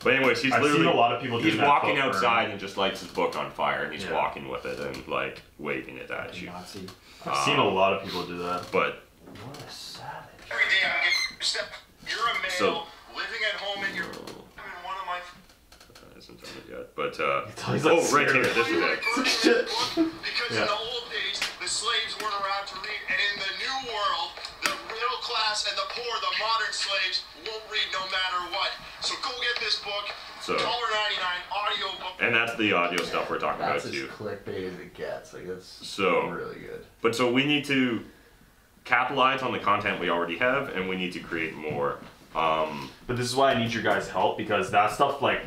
But anyways, he's literally seen a lot of people he's walking outside and just lights his book on fire, and he's walking with it and like waving it at you. Nazi. I've seen a lot of people do that. But what a savage. Every day I get you're a male living at home and you're in one of my isn't done it yet. But right here, this is it. Because in the old days the slaves weren't allowed to read, and in the new world the middle class and the poor, the modern slaves, won't read no matter what. So go get this book. $1.99 audio book. And that's the audio stuff we're talking about too. That's as clickbait as it gets. Like that's really good. But so we need to capitalize on the content we already have, and we need to create more. But this is why I need your guys' help, because that stuff, like,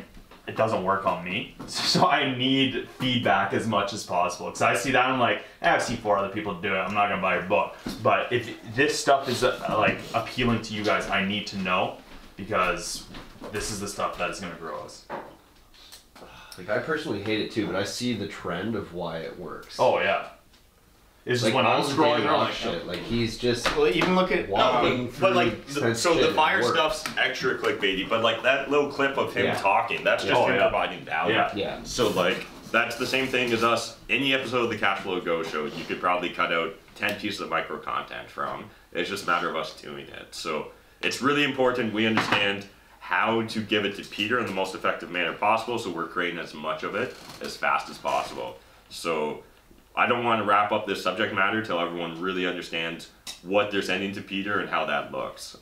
it doesn't work on me. So I need feedback as much as possible. Because I see that, I'm like, I've seen 4 other people do it. I'm not gonna buy your book. But if this stuff is like appealing to you guys, I need to know, because this is the stuff that is gonna grow us. Like I personally hate it too, but I see the trend of why it works. Oh yeah. It's like just when I'm scrolling around, shit. Like he's just even look at walking but like so the fire works. stuff's extra clickbaity, but like that little clip of him talking, that's just him providing value. Yeah. So like that's the same thing as us. Any episode of the Cash Flow Go show, you could probably cut out 10 pieces of micro content from. It's just a matter of us doing it. So it's really important we understand how to give it to Peter in the most effective manner possible, so we're creating as much of it as fast as possible. So I don't want to wrap up this subject matter till everyone really understands what they're sending to Peter and how that looks.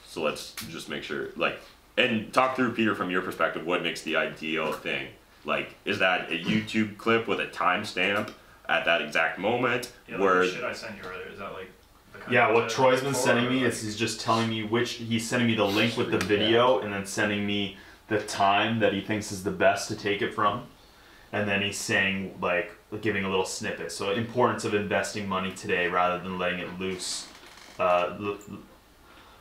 So let's just make sure, like, and talk through, Peter, from your perspective, what makes the ideal thing? Like, is that a YouTube clip with a timestamp at that exact moment? Where shit I sent you earlier, is that like the kind of what Troy's been sending me is he's just telling me he's sending me the link with the video and then sending me the time that he thinks is the best to take it from. And then he's saying, like, giving a little snippet. So importance of investing money today rather than letting it loose, rather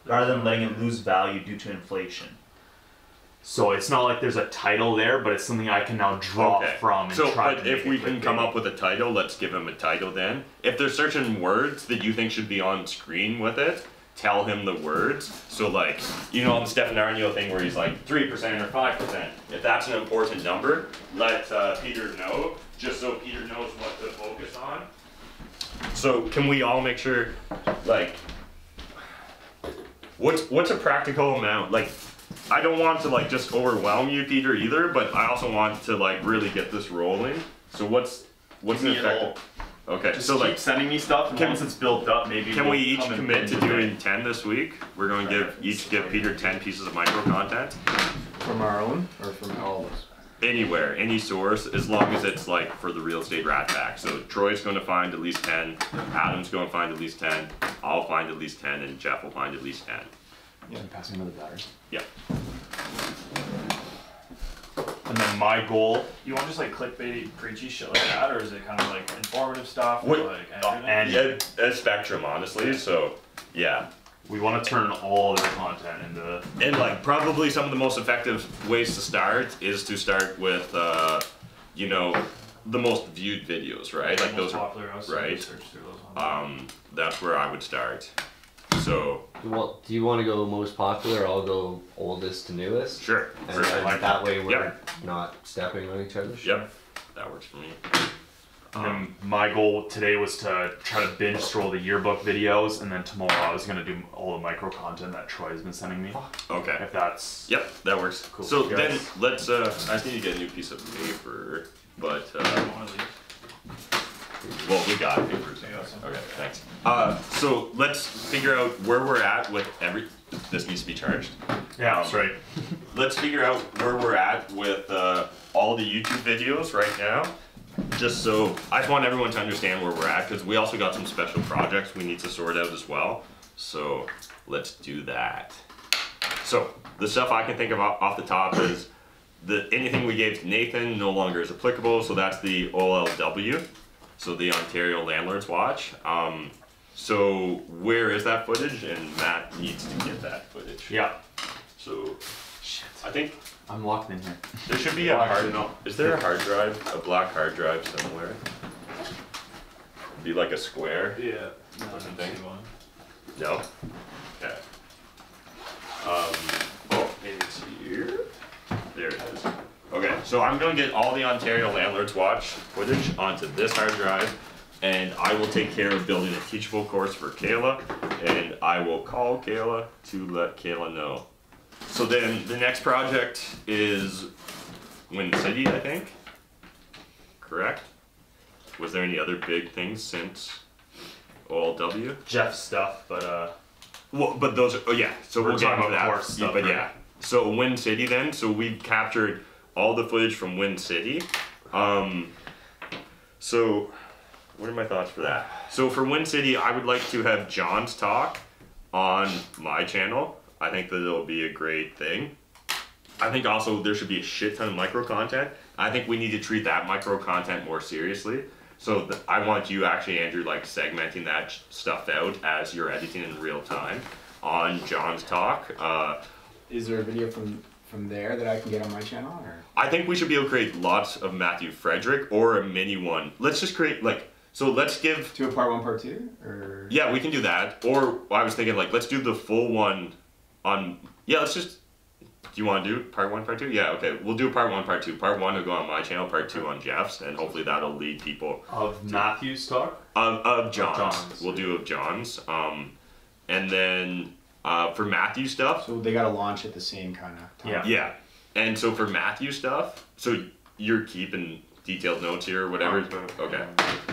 than letting it lose value due to inflation. So it's not like there's a title there, but it's something I can now draw from and try to make if we can come up with a title, let's give him a title then. If there's certain words that you think should be on screen with it, tell him the words. So like, you know, on the Stefan Arnio thing where he's like 3% or 5%, if that's an important number, let Peter know, just so Peter knows what to focus on. So can we all make sure, like, what's a practical amount? Like, I don't want to like just overwhelm you, Peter, either, but I also want to like really get this rolling. So what's an effective? Okay, just so keep like sending me stuff, and once it's built up, maybe can we each commit to doing 10 this week? We're going to give Peter 10 pieces of micro content. From our own, or from all of us? Anywhere, any source, as long as it's like for the Real Estate Rat Pack. So Troy's going to find at least 10, Adam's going to find at least 10, I'll find at least 10, and Jeff will find at least 10. Yeah, passing another battery. Yeah. And then my goal. You want just like clickbaity, preachy shit like that, or is it kind of like informative stuff? Or like and a spectrum, honestly. So, yeah. We want to turn all their content into. And like probably some of the most effective ways to start is to start with, you know, the most viewed videos, right? Like those are right. That's where I would start. So. Do you want to go most popular? I'll go oldest to newest. Sure. And that way we're not stepping on each other. Yep. That works for me. And my goal today was to try to binge scroll the yearbook videos, and then tomorrow I was going to do all the micro content that Troy has been sending me. Okay. If that's... Yep, that works. Cool. So then let's, I just need to get a new piece of paper, but, well, we got papers. Okay, thanks. So let's figure out where we're at with this needs to be charged. Yeah, that's right. Let's figure out where we're at with all the YouTube videos right now. Just so, I just want everyone to understand where we're at, because we also got some special projects we need to sort out as well. So let's do that. So the stuff I can think of off the top is anything we gave to Nathan no longer is applicable. So that's the OLW, so the Ontario Landlords Watch. So where is that footage? And Matt needs to get that footage. Yeah. So I think I'm locked in here. there should be a hard. Is there a hard drive? A black hard drive somewhere? Be like a square. Yeah. Thing. No. Okay. Oh, maybe it's So I'm going to get all the Ontario Landlords Watch footage onto this hard drive, and I will take care of building a teachable course for Kayla, and I will call Kayla to let Kayla know. So then the next project is Wind City, I think. Correct? Was there any other big things since OLW? Jeff stuff, but Well, but those are, oh yeah, so we'll get into that. course stuff, but right? yeah, so Wind City then, so we've captured all the footage from Wind City. So what are my thoughts for that? So for Wind City, I would like to have John's talk on my channel. I think that it'll be a great thing. I think also there should be a shit ton of micro content. I think we need to treat that micro content more seriously. So I want you actually, Andrew, like segmenting that stuff out as you're editing in real time on John's talk. Is there a video from there that I can get on my channel? Or? I think we should be able to create lots of Matthew Frederick or a mini one. Let's just create like, so let's give... To a part 1, part 2? Or? Yeah, we can do that. Or I was thinking like, let's do the full one on, yeah, let's just, do you want to do part 1, part 2? Yeah, okay, we'll do part 1, part 2. Part 1 will go on my channel, part 2 on Jeff's, and hopefully that'll lead people. of Matthew's talk. Of John's. John's. We'll do of John's. And then for Matthew stuff. So they gotta launch at the same kind of time. Yeah. Yeah. And so for Matthew stuff, so you're keeping detailed notes here or whatever? Okay.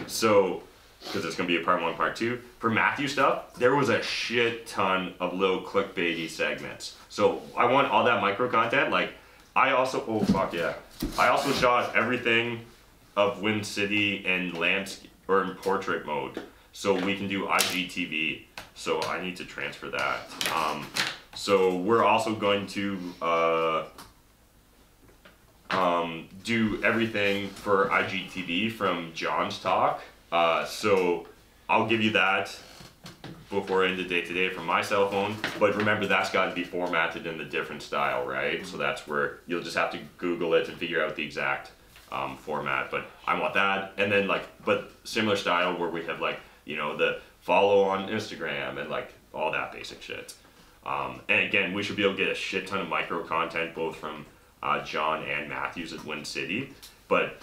So, because it's going to be a part 1, part 2. For Matthew stuff, there was a shit ton of little clickbaity segments. So I want all that micro content. Like, I also, oh fuck yeah. I also shot everything of Wind City in landscape or in portrait mode. So we can do IGTV. So I need to transfer that. So we're also going to do everything for IGTV from John's talk. So I'll give you that before end of day today from my cell phone. But remember, that's got to be formatted in a different style, right? So that's where you'll just have to Google it and figure out the exact format. But I want that, and then like, but similar style where we have like, you know, the follow on Instagram and like all that basic shit. And again, we should be able to get a shit ton of micro content both from John and Matthews at Wind City. But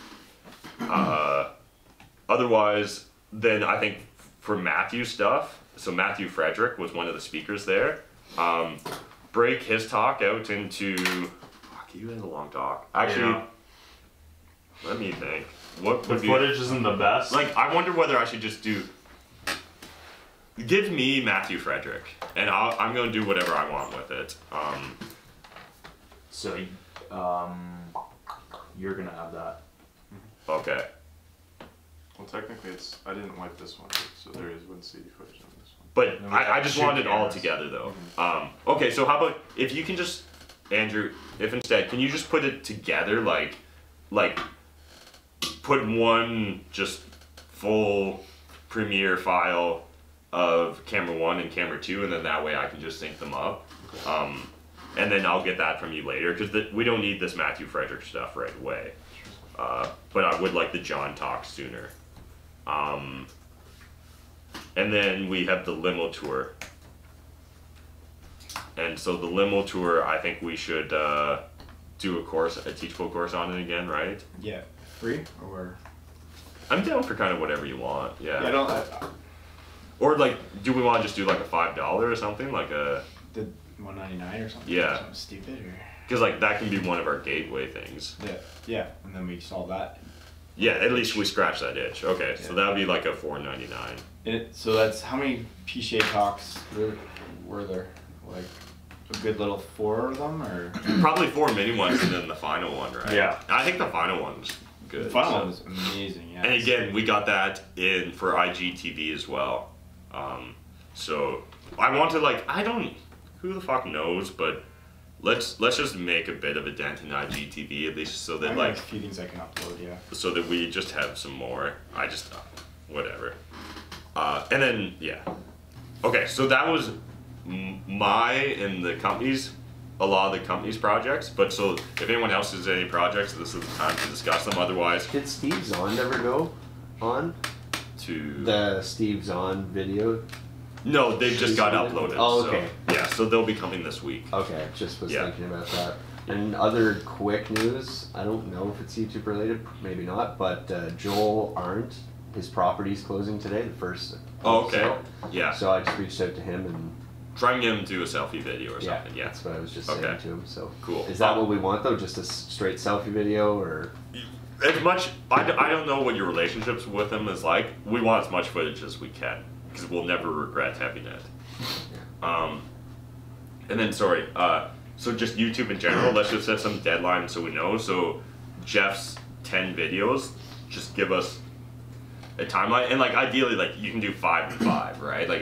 otherwise, then I think for Matthew stuff, so Matthew Frederick was one of the speakers there. Break his talk out into, fuck, he had a long talk. Actually, Yeah. let me think. What The would be, footage isn't the best. like, I wonder whether I should just do, give me Matthew Frederick, and I'm going to do whatever I want with it. So, you're gonna have that. Okay. Well, technically, I didn't wipe this one, so there is Wind City footage on this one. But And we I have just two want it all cameras. together though. Okay, so how about if you can just, Andrew, if instead, can you just put it together, like put one just full Premiere file of camera 1 and camera 2, and then that way I can just sync them up. And then I'll get that from you later, because we don't need this Matthew Frederick stuff right away. But I would like the John talk sooner. And then we have the Limo tour. And so the Limo tour, I think we should do a teachable course on it again, right? Yeah. Free or? I'm down for kind of whatever you want, yeah. Yeah, I don't. Or like, do we want to just do like a $5 or something, like a? The $1.99 or something. Yeah. Something stupid or. Because like that can be one of our gateway things. Yeah. Yeah, and then we solve that. Yeah, at least we scratch that itch. Okay, so Yeah. that would be like a $4.99. So that's how many PCA talks were there? Like a good little 4 of them, or? Probably 4 mini ones and then the final one, right? Yeah. I think the final one's good. The final so. one was amazing. Yeah. And again, we got that in for IGTV as well. So I want to like, who the fuck knows, but let's just make a bit of a dent in IGTV at least, so I that have like, a few things I can upload. Yeah. so that we just have some more. Whatever. And then yeah. Okay, so that was my and the company's, a lot of the company's projects. But so if anyone else has any projects, this is the time to discuss them. Otherwise, Did Steve Zahn ever go on to the Steve Zahn video? no, they just got uploaded. Oh, okay. So, yeah, so they'll be coming this week. Okay, just was Yeah. thinking about that. In other quick news, I don't know if it's YouTube related, maybe not, but Joel Arndt, his property's closing today, the first. Oh, okay. sale. Yeah. So I just reached out to him and. Try and get him to do a selfie video or something. Yeah. That's what I was just Okay. saying to him. So. Cool. Is that what we want though? Just a straight selfie video, or? As much, I don't know what your relationships with him is like. We want as much footage as we can because we'll never regret having it. And then sorry, so just YouTube in general. Let's just set some deadlines so we know. So Jeff's 10 videos, just give us a timeline, and like ideally, like you can do 5 and 5, right? Like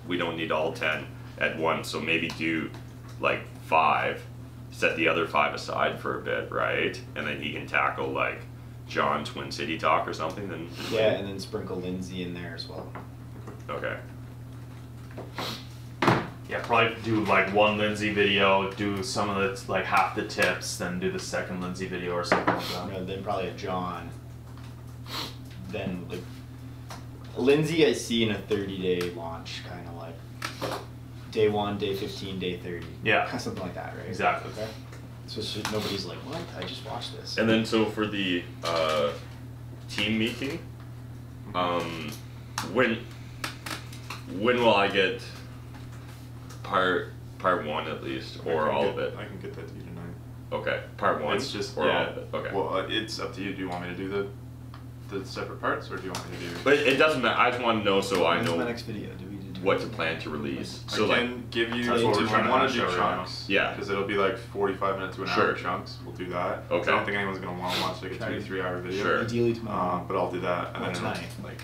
we don't need all 10 at once. So maybe do like 5. Set the other 5 aside for a bit, right? And then he can tackle like John Twin City Talk or something. Then Yeah, and then sprinkle Lindsay in there as well. Okay. Yeah, probably do like one Lindsay video, do some of the like half the tips, then do the second Lindsay video or something like that. No, then probably a John. Then like Lindsay, I see in a 30-day launch, kind of like day 1, day 15, day 30. Yeah. Something like that, right? Exactly. Okay. So nobody's like, what? I just watched this. And then so for the team meeting, when will I get part 1 at least, or all of it? I can get that to you tonight. Okay, part 1. It's just or yeah. all of it. Okay. Well, it's up to you. Do you want me to do the separate parts, or do you want me to do? But it doesn't matter. I just want to know so I When's know my next video? Do we do what to plan to release. I So like, can give you, That's if what we're you trying to want to show do right now. chunks, Yeah. because it'll be like 45 minutes to an Sure. hour chunks, we'll do that. Okay. I don't think anyone's going to want to watch like a 2 to 3 hour video. Sure. Ideally tomorrow. But I'll do that, and Or then tonight. like,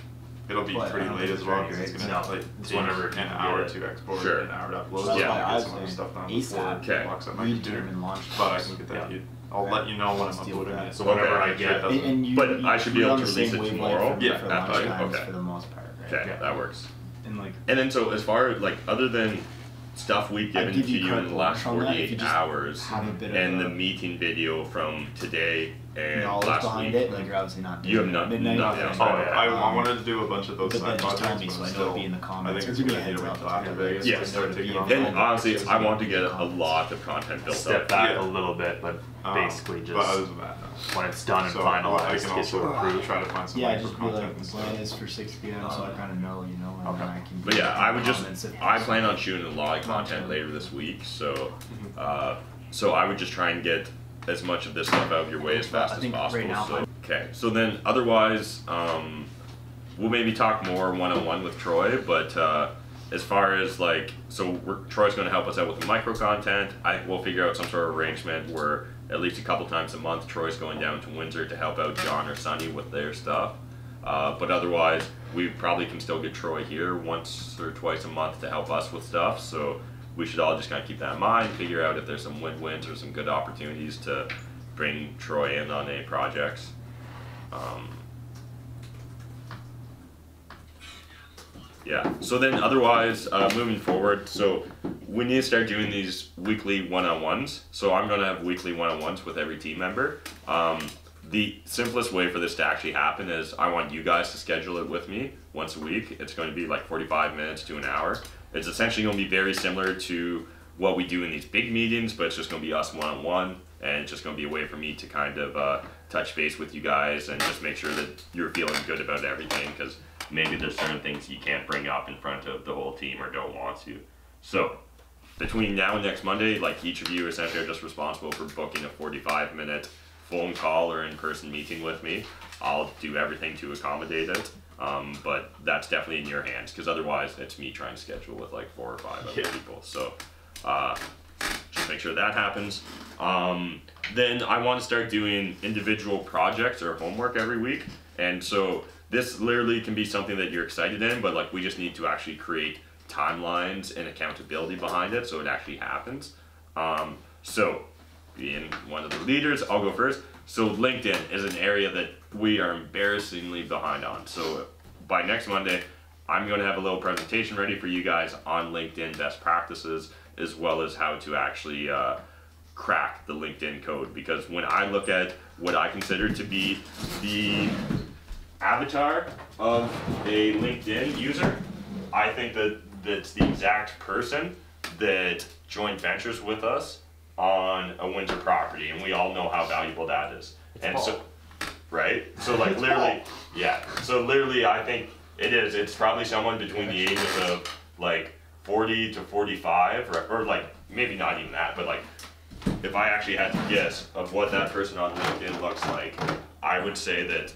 it'll be But I pretty don't late think as it's well, very because it's great. going to No, like it's take whenever an you hour get it. to export, Sure. an hour to upload. That's so why I'll I get was some of the saying stuff done ASAP. before Okay. it locks up my Redetermine computer. launch. But I can get that. Yeah. I'll let you know when I'm Let's deal with uploading that. it. So whenever I make sure get- it doesn't- And you, But I should be you're able on to the release same it wavelength tomorrow? For, Yeah, for at launch night? times Okay. for the most part, right? okay, Yeah. that works. And like, And then so as far as like other than stuff we've I'd given give to you you in carte the last blanche on that if 48 you just hours, have a bit of and a the meeting video from today and knowledge last behind week. it, like you're obviously not doing You have it. not- midnight. nothing okay. else. Oh, yeah. I wanted to do a bunch of those But side then just tell projects, me but so I know still, it'll be in the I comments. think It's it's gonna a be a good idea to heads wait up. till I'll after tell you. Vegas. Yeah. to start taking Yeah. on And more. honestly, I want to get a lot of content built Step up. back Yeah. a little bit, but basically But just other than that, no. when it's done and So I finalized, can get also to approve. try to find some Yeah, micro just be like, content the and plan stuff. is for 6 p.m. so I kind of know, you know, and Okay. then I can. But yeah, I would just, comments if- I plan on shooting a lot of content later this week, so so I would just try and get as much of this stuff out of your way as fast I as think possible. right now So okay, so then otherwise, we'll maybe talk more one-on-one with Troy, but as far as like, so Troy's going to help us out with the micro content. We'll figure out some sort of arrangement where at least a couple times a month Troy's going down to Windsor to help out John or Sonny with their stuff. But otherwise, we probably can still get Troy here once or twice a month to help us with stuff. So we should all just kind of keep that in mind, figure out if there's some win-wins or some good opportunities to bring Troy in on any projects. Yeah, so then otherwise, moving forward, so we need to start doing these weekly one-on-ones. So I'm going to have weekly one-on-ones with every team member. The simplest way for this to actually happen is I want you guys to schedule it with me once a week. It's going to be like 45 minutes to an hour. It's essentially going to be very similar to what we do in these big meetings, but it's just going to be us one-on-one, and it's just going to be a way for me to kind of touch base with you guys and just make sure that you're feeling good about everything, because maybe there's certain things you can't bring up in front of the whole team or don't want to. So between now and next Monday, like each of you essentially are just responsible for booking a 45-minute phone call or in-person meeting with me. I'll do everything to accommodate it, but that's definitely in your hands, because otherwise it's me trying to schedule with like 4 or 5 other people. So just make sure that happens. Then I want to start doing individual projects or homework every week, and so this literally can be something that you're excited in, but like we just need to actually create timelines and accountability behind it so it actually happens. So being one of the leaders, I'll go first. So LinkedIn is an area that we are embarrassingly behind on. So by next Monday, I'm going to have a little presentation ready for you guys on LinkedIn best practices, as well as how to actually crack the LinkedIn code. Because when I look at what I consider to be the avatar of a LinkedIn user, I think that that's the exact person that joint ventures with us on a Windsor property, and we all know how valuable that is. And so, right? So like literally, yeah. So literally, I think it is. It's probably someone between the ages of like 40 to 45, or like maybe not even that, but like if I actually had to guess of what that person on LinkedIn looks like, I would say that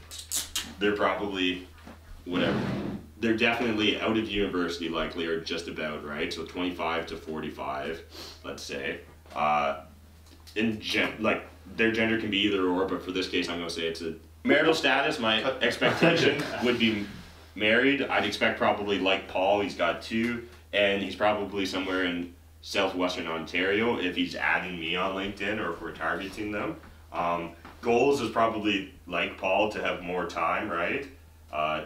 they're probably whatever. They're definitely out of university, likely, or just about, right? So 25 to 45, let's say. Like their gender can be either or, but for this case, I'm gonna say it's a marital status. My expectation would be married. I'd expect probably like Paul, he's got 2, and he's probably somewhere in southwestern Ontario if he's adding me on LinkedIn or if we're targeting them. Goals is probably like Paul to have more time, right?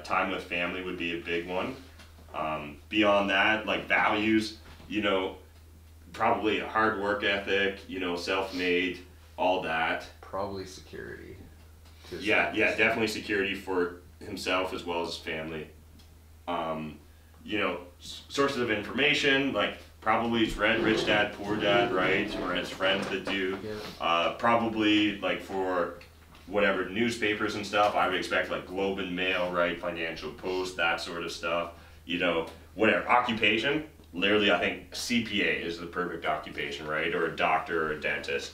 Time with family would be a big one. Beyond that, like values, you know, probably a hard work ethic, you know, self-made, all that. Probably security. Yeah, definitely security for himself as well as his family. You know, sources of information, like probably he's read Rich Dad, Poor Dad, right? Or has friends that do. Yeah. Probably like for whatever newspapers and stuff, I would expect like Globe and Mail, right? Financial Post, that sort of stuff. You know, whatever. Occupation, literally I think CPA is the perfect occupation, right? Or a doctor or a dentist.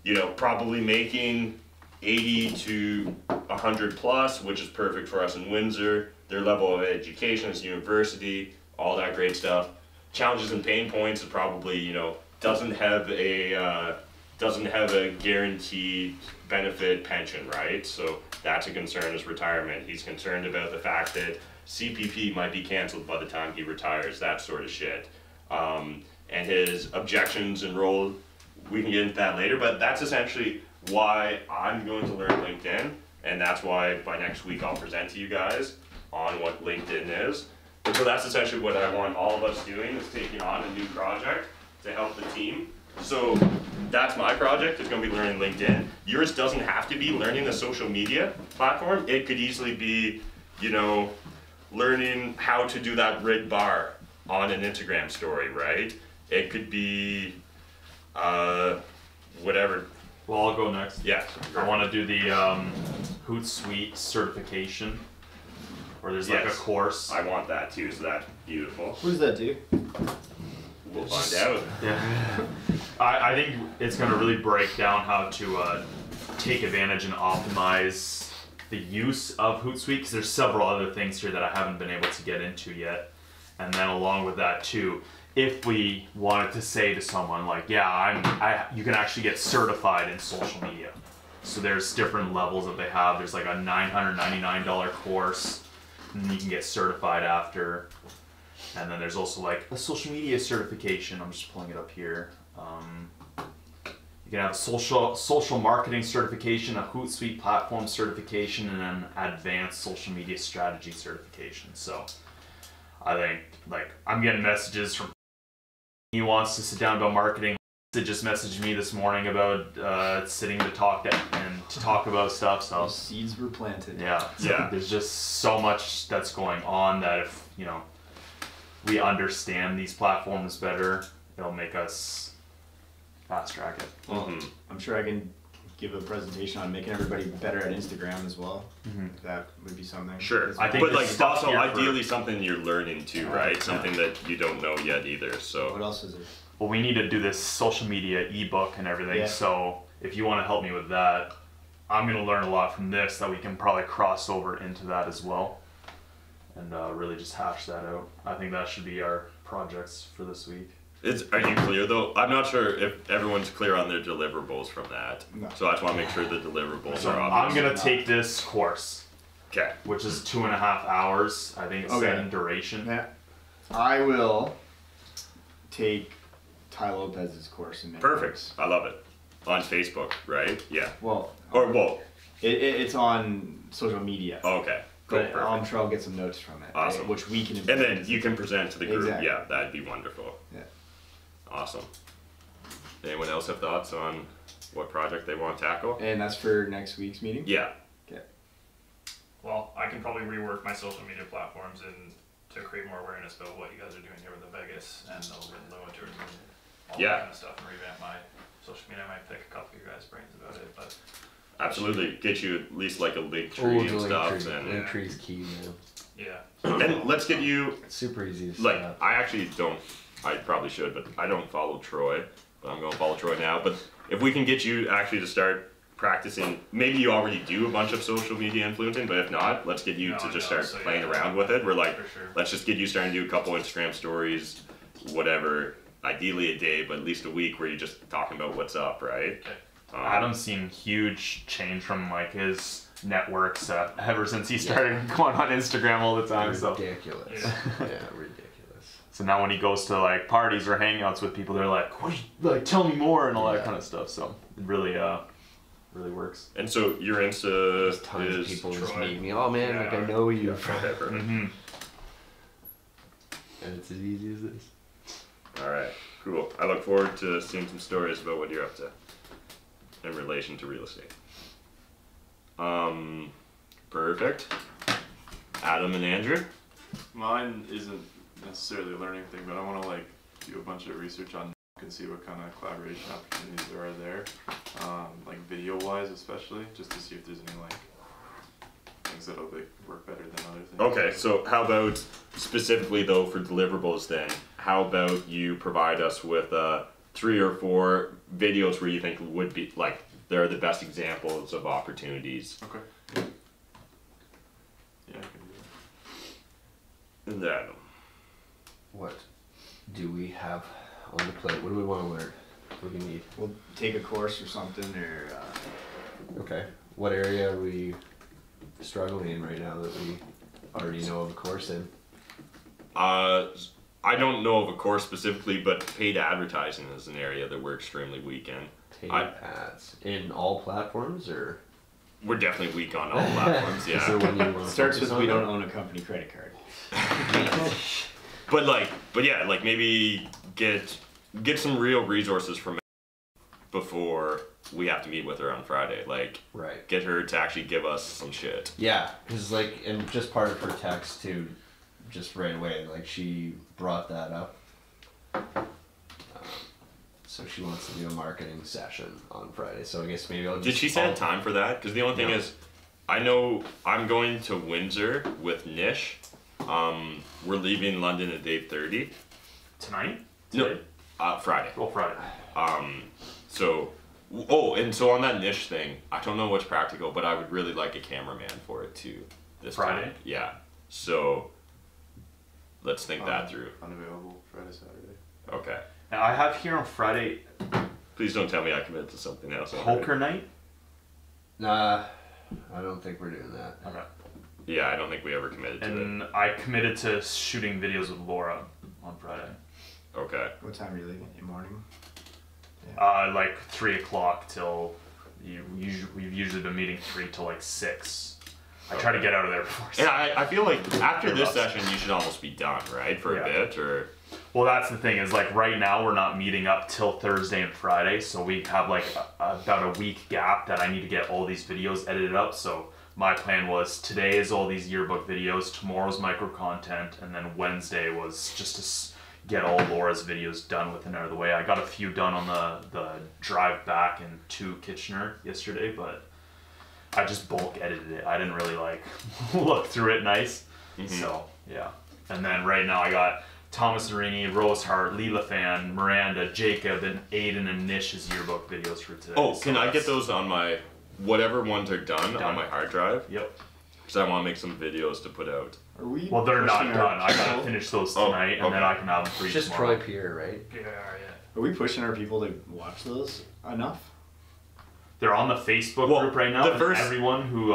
You know, probably making 80 to 100 plus, which is perfect for us in Windsor. Their level of education is university, all that great stuff. Challenges and pain points is probably, you know, doesn't have a guaranteed benefit pension, right? So that's a concern is retirement. He's concerned about the fact that CPP might be canceled by the time he retires, that sort of shit. And his objections and role, we can get into that later, but that's essentially why I'm going to learn LinkedIn, and that's why by next week I'll present to you guys on what LinkedIn is. And so that's essentially what I want all of us doing, is taking on a new project to help the team. So that's my project, it's going to be learning LinkedIn. Yours doesn't have to be learning a social media platform. It could easily be, you know, learning how to do that rig bar on an Instagram story, right? It could be whatever. Well, I'll go next. Yeah. I want to do the Hootsuite certification, where there's like a course. I want that too, so that's beautiful. What does that do? We'll find out. Yeah. I think it's going to really break down how to take advantage and optimize the use of Hootsuite, because there's several other things here that I haven't been able to get into yet. And then along with that too, if we wanted to say to someone like, yeah, you can actually get certified in social media. So there's different levels that they have. There's like a $999 course, and then you can get certified after. And then there's also like a social media certification. I'm just pulling it up here. You can have a social marketing certification, a Hootsuite platform certification, and an advanced social media strategy certification. So I think, like, I'm getting messages from he wants to sit down about marketing. He just messaged me this morning about sitting to talk about stuff. So those seeds were planted. Yeah. So there's just so much that's going on that if, you know, we understand these platforms better, it'll make us fast track it. Well, I'm sure I can give a presentation on making everybody better at Instagram as well. That would be something. Sure. I think but like stuff also here ideally something you're learning too, right? Something that you don't know yet either. So what else is there? Well, we need to do this social media ebook and everything. Yeah. So if you want to help me with that, I'm going to learn a lot from this that we can probably cross over into that as well, and really just hash that out. I think that should be our projects for this week. are you clear though? I'm not sure if everyone's clear on their deliverables from that. No. So I just want to make sure the deliverables So are I'm obvious. going to take this course, Okay. which is 2.5 hours. I think it's set in duration. Yeah. I will take Ty Lopez's course in Perfect. I love it. On Facebook, right? Yeah. Well, It's it's on social media. okay. Cool. But I'm sure I'll get some notes from it. Awesome. Right, which we can. And then you can present to the group. Exactly. Yeah, that'd be wonderful. Yeah. Awesome. Anyone else have thoughts on what project they want to tackle? And that's for next week's meeting. Yeah. Okay. Well, I can probably rework my social media platforms and to create more awareness about what you guys are doing here with the Vegas and the Limo tourism. all Yeah. that kind of stuff and revamp my social media. I might pick a couple of your guys' brains about it, but Absolutely, get you at least like a link Oh, tree the and stuff. link tree. And, Link tree's key, man. yeah. and let's get you, It's super easy to like, set up. I actually don't, I probably should, but I don't follow Troy, but I'm going to follow Troy now. But if we can get you actually to start practicing, maybe you already do a bunch of social media influencing, but if not, let's get you to just start so playing yeah, around with it. We're like, for sure. let's just get you starting to do a couple Instagram stories, whatever, ideally a day, but at least a week where you're just talking about what's up, right? Okay. Adam's seen huge change from like his networks ever since he started going on Instagram all the time. So Ridiculous. Yeah. Yeah, ridiculous. so now when he goes to like parties or hangouts with people, they're like, "What? Like, tell me more," and all that Yeah. kind of stuff. So it really, really works. And so your Insta There's tons of is people just Troy. meet me. Oh man, like I Yeah. know you. whatever. Mm-hmm. And it's as easy as this. All right, cool. I look forward to seeing some stories about what you're up to in relation to real estate. Perfect. Adam and Andrew. Mine isn't necessarily a learning thing, but I want to like do a bunch of research on and see what kind of collaboration opportunities there are there, like video wise especially, just to see if there's any like things that'll like work better than other things. Okay, so how about specifically though for deliverables then? How about you provide us with 3 or 4 videos where you think would be like they're the best examples of opportunities? Okay. Yeah, I can do that. And then What do we have on the plate? What do we want to learn? What do we need? We'll take a course or something, or Okay. What area are we struggling in right now that we already know of a course in? I don't know of a course specifically, but paid advertising is an area that we're extremely weak in. Paid I- ads in all platforms, or We're definitely weak on all platforms, is there yeah. one you want to starts focus with on? we don't own a company credit card. But yeah, like maybe get some real resources from before we have to meet with her on Friday. Like, Right. get her to actually give us some shit. Yeah, because like, and just part of her text too, just right away, like she brought that up. So she wants to do a marketing session on Friday. So I guess maybe I'll just. Did she set a time for that? Because the only thing No. is, I know I'm going to Windsor with Nish. We're leaving London at 8:30. Tonight? No, Today? Friday. Well, Friday. So, and so on that Nish thing, I don't know what's practical, but I would really like a cameraman for it too. This Friday? time. Yeah. So, let's think that through. Unavailable Friday, Saturday. Okay. Now, I have here on Friday Please don't tell me I committed to something else. poker night. Nah, I don't think we're doing that. Okay. Yeah, I don't think we ever committed to And I committed to shooting videos with Laura on Friday. it. Okay. What time are you leaving? In the morning? Like 3 o'clock till we've usually been meeting 3 till like 6. I try to get out of there before 6. Yeah, I feel like after Fair this enough. session, you should almost be done, right? For Yeah. a bit, or Well, that's the thing is like right now we're not meeting up till Thursday and Friday, so we have like about a week gap that I need to get all these videos edited up. So my plan was today is all these yearbook videos, tomorrow's micro content, and then Wednesday was just to get all Laura's videos done with and out of the way. I got a few done on the drive back and to Kitchener yesterday, but I just bulk edited it. I didn't really like look through it nice. So yeah. And then right now I got Thomas Narini, Rose Hart, Leela Fan, Miranda, Jacob, and Aiden and Nish's yearbook videos for today. oh, So can I get that's- those on my whatever ones are done on Done. my hard drive? Yep. Because I want to make some videos to put out. Are we? Well, they're not pushing done. our I gotta people- finish those Oh, tonight, and then okay. I can have them for you It's just tomorrow. Troy Pierre, right? Yeah, Are we pushing our people to watch those enough? They're on the Facebook Well, group right now. the and first- everyone who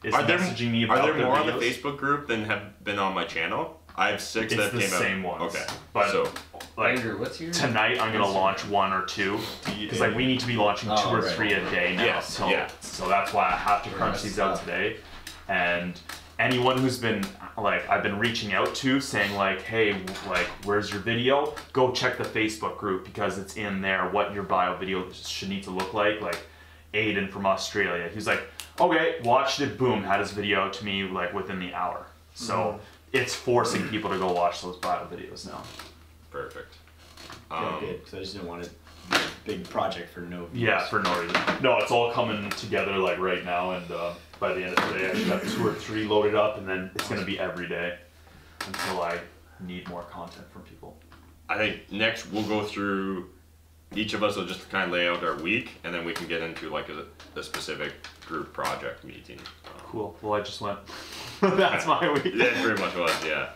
is Are there messaging me about Are there their more on the videos, Facebook group than have been on my channel? I have 6 It's that the came out. same ones. Okay. But So like Andrew, what's your tonight, I'm gonna Instagram? launch 1 or 2 because like we need to be launching 2 Oh, or right. 3 a day now. Yes, So, yeah. so that's why I have to crunch Right, these out stuff. today. And anyone who's been like I've been reaching out to saying like, hey, like where's your video? Go check the Facebook group because it's in there what your bio video should need to look like. Like Aiden from Australia, he's like, okay, watched it, boom, had his video out to me like within the hour. So it's forcing people to go watch those bio videos now. perfect. Yeah, good. Because I just didn't want it to be a big project for no views. Yeah, for no reason. No, it's all coming together like right now, and by the end of the day, I should have 2 or 3 loaded up, and then it's gonna be every day until I need more content from people. I think next we'll go through, each of us will just kind of lay out our week, and then we can get into like a specific group project meeting. Cool. Well, I just went. That's my week. Yeah, it pretty much was, yeah.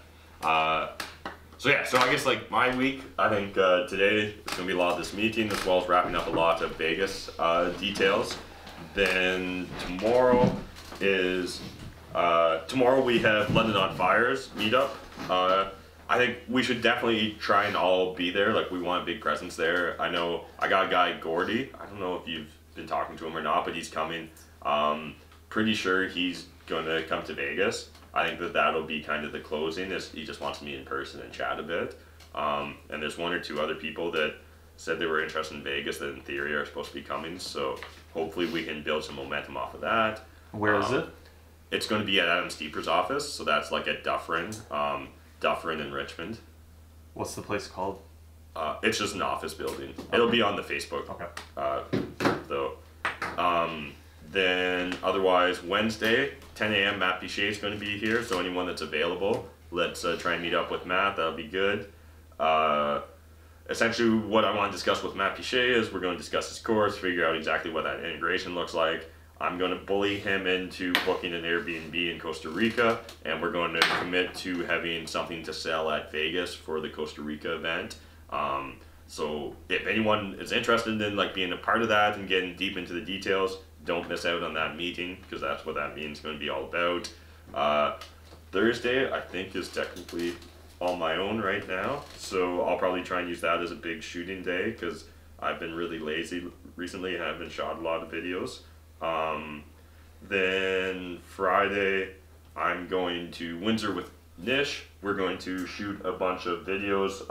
So I guess like my week, I think today it's gonna be a lot of this meeting as well as wrapping up a lot of Vegas details. Then tomorrow is tomorrow we have London on Fire's meetup. I think we should definitely try and all be there. Like, we want a big presence there. I know I got a guy, Gordy. I don't know if you've been talking to him or not, but he's coming. Pretty sure he's gonna come to Vegas. I think that'll be kind of the closing. He just wants to meet in person and chat a bit. And there's 1 or 2 other people that said they were interested in Vegas that in theory are supposed to be coming. So hopefully we can build some momentum off of that. Where is it? It's going to be at Adam Steeper's office. So that's like at Dufferin. Dufferin in Richmond. What's the place called? It's just an office building. It'll be on the Facebook. Okay. Though. Then otherwise Wednesday, 10 a.m. Matt Pichet is going to be here. So anyone that's available, let's try and meet up with Matt. That'll be good. Essentially what I want to discuss with Matt Pichet is we're going to discuss his course, figure out exactly what that integration looks like. I'm going to bully him into booking an Airbnb in Costa Rica, and we're going to commit to having something to sell at Vegas for the Costa Rica event. So if anyone is interested in like being a part of that and getting deep into the details, don't miss out on that meeting, because that's what that meeting's going to be all about. Thursday, I think, is technically on my own right now, so I'll probably try and use that as a big shooting day, because I've been really lazy recently and I haven't shot a lot of videos. Then Friday, I'm going to Windsor with Nish. We're going to shoot a bunch of videos.